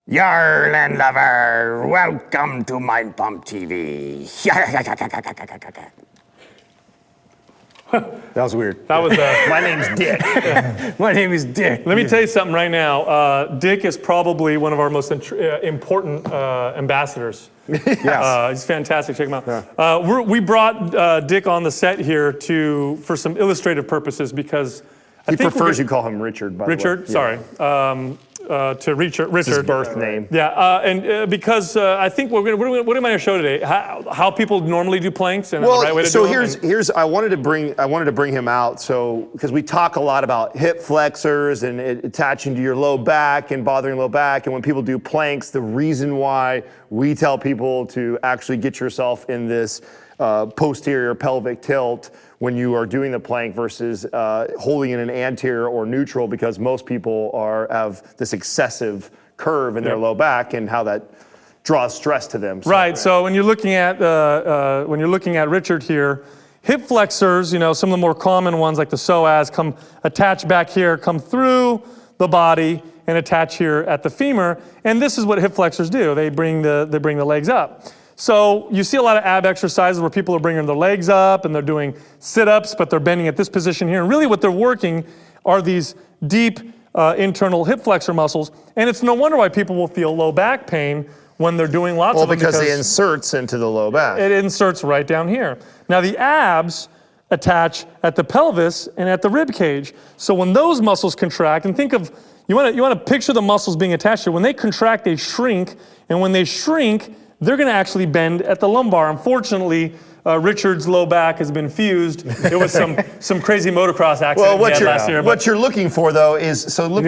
Yar land lover, welcome to Mind Pump TV. That was weird. That was My name's Dick. My name is Dick. Let me tell you something right now. Dick is probably one of our most important ambassadors. Yes. He's fantastic. Check him out. We brought Dick on the set here for some illustrative purposes because He prefers you call him Richard, by the way. Richard, sorry. To Richard. It's his birth name. Yeah, because I think what am I going to show today? How people normally do planks and the right way to do them. Here's I wanted to bring him out because we talk a lot about hip flexors and it attaching to your low back and bothering low back, and when people do planks, the reason why we tell people to actually get yourself in this posterior pelvic tilt when you are doing the plank versus holding in an anterior or neutral, because most people have this excessive curve in their low back and how that draws stress to them. Right. So when you're looking at Richard here, hip flexors, some of the more common ones like the psoas come attach back here, come through the body and attach here at the femur. And this is what hip flexors do. They bring the legs up. So you see a lot of ab exercises where people are bringing their legs up and they're doing sit-ups, but they're bending at this position here. And really what they're working are these deep internal hip flexor muscles. And it's no wonder why people will feel low back pain when they're doing lots of them. Because it inserts into the low back. It inserts right down here. Now the abs attach at the pelvis and at the rib cage. So when those muscles contract, and think of, you want to picture the muscles being attached here. When they contract, they shrink. And when they shrink, they're going to actually bend at the lumbar. Unfortunately, Richard's low back has been fused. It was some crazy motocross accident he had last year. What you're looking for, though, is look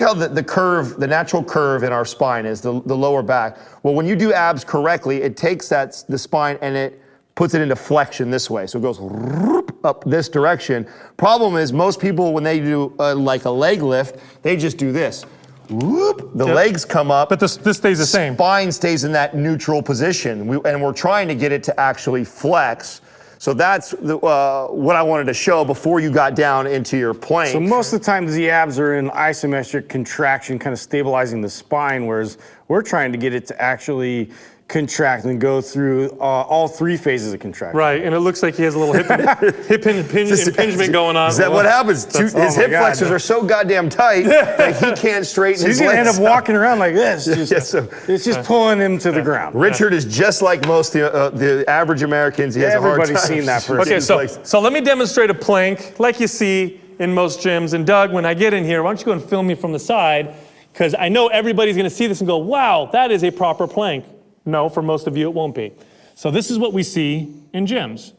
how the curve, the natural curve in our spine is the lower back. Well, when you do abs correctly, it takes the spine and it puts it into flexion this way. So it goes up this direction. Problem is, most people, when they do like a leg lift, they just do this. Whoop, the legs come up. But this stays the same. Spine stays in that neutral position. And we're trying to get it to actually flex. So that's what I wanted to show before you got down into your plank. So most of the time the abs are in isometric contraction, kind of stabilizing the spine, whereas we're trying to get it to actually contract and go through all three phases of contraction. Right, and it looks like he has a little hip impingement going on. Is that what happens? His hip flexors are so goddamn tight that he can't straighten his legs. He's gonna end up walking around like this. It's just pulling him to the ground. Richard is just like most the average Americans. He has a hard time. Everybody's seen that person. Okay, so let me demonstrate a plank like you see in most gyms. And Doug, when I get in here, why don't you go and film me from the side? Because I know everybody's gonna see this and go, wow, that is a proper plank. No, for most of you, it won't be. So this is what we see in gyms.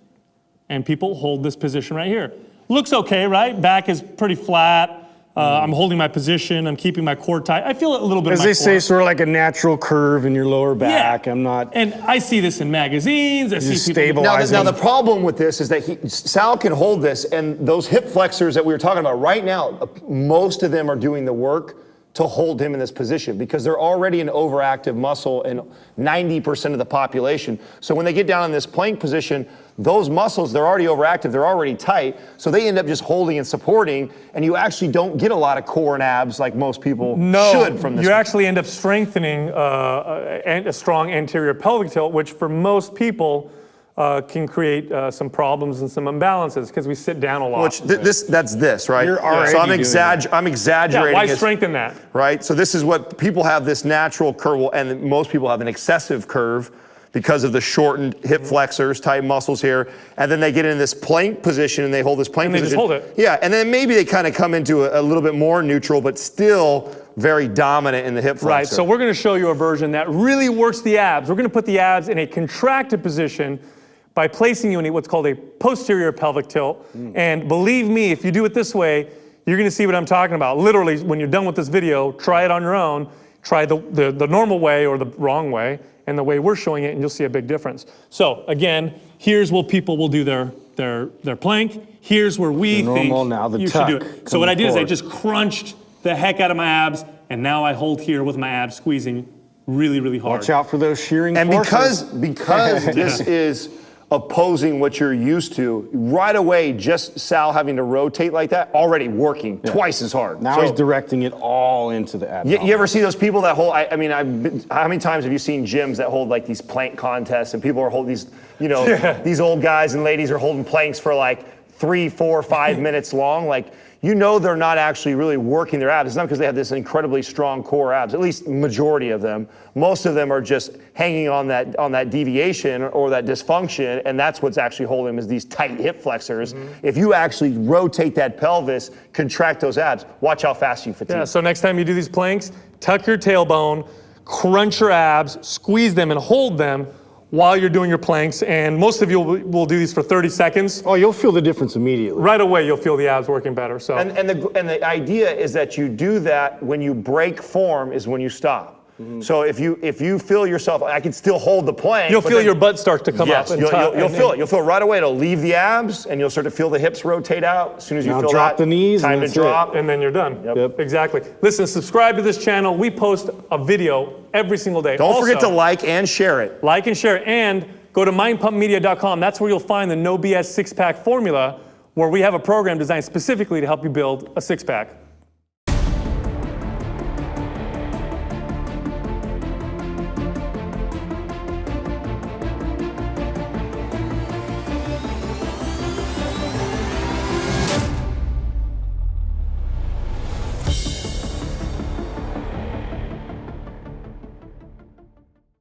And people hold this position right here. Looks okay, right? Back is pretty flat. I'm holding my position. I'm keeping my core tight. I feel a little bit of my core. As they say, sort of like a natural curve in your lower back. Yeah. I'm not... And I see this in magazines. I see people... Now the problem with this is that Sal can hold this, and those hip flexors that we were talking about right now, most of them are doing the work to hold him in this position because they're already an overactive muscle in 90% of the population. So when they get down in this plank position, those muscles, they're already overactive, they're already tight, so they end up just holding and supporting, and you actually don't get a lot of core and abs like most people should from this. You actually end up strengthening a strong anterior pelvic tilt, which for most people can create some problems and some imbalances because we sit down a lot. Which that's this, right? So I'm exaggerating. Yeah, why strengthen that? Right. So this is what people have, this natural curve, and most people have an excessive curve because of the shortened hip flexors, tight muscles here, and then they get in this plank position and they hold this plank position. And they just hold it. Yeah, and then maybe they kind of come into a little bit more neutral, but still very dominant in the hip flexor. Right. So we're going to show you a version that really works the abs. We're going to put the abs in a contracted position by placing you in what's called a posterior pelvic tilt. And believe me, if you do it this way, you're gonna see what I'm talking about. Literally, when you're done with this video, try it on your own. Try the normal way or the wrong way, and the way we're showing it, and you'll see a big difference. So again, here's where people will do their plank. Here's where we think you should do it. So what I did is I just crunched the heck out of my abs, and now I hold here with my abs squeezing really, really hard. Watch out for those shearing forces. And because this is opposing what you're used to, right away, just Sal having to rotate like that, already working twice as hard. Now he's directing it all into the abs. You ever see those people that hold, how many times have you seen gyms that hold like these plank contests and people are holding these, these old guys and ladies are holding planks for like 3, 4, 5 minutes long? Like, they're not actually really working their abs. It's not because they have this incredibly strong core abs, at least majority of them. Most of them are just hanging on that deviation or that dysfunction, and that's what's actually holding them is these tight hip flexors. If you actually rotate that pelvis, contract those abs, watch how fast you fatigue. Yeah, so next time you do these planks, tuck your tailbone, crunch your abs, squeeze them and hold them while you're doing your planks, and most of you will do these for 30 seconds. Oh, you'll feel the difference immediately. Right away, you'll feel the abs working better. So. And the idea is that you do that when you break form is when you stop. So if you feel yourself, I can still hold the plank. You'll feel your butt start to come up. And you'll feel it. then You'll feel it right away. It'll leave the abs, and you'll start to feel the hips rotate out. As soon as you Now feel drop that, the knees, time and to that's it. drop. And then you're done. Yep. Exactly. Listen, subscribe to this channel. We post a video every single day. Don't forget to Also, like and share it. like and share, and go to mindpumpmedia.com. That's where you'll find the No BS six-pack formula, where we have a program designed specifically to help you build a six-pack.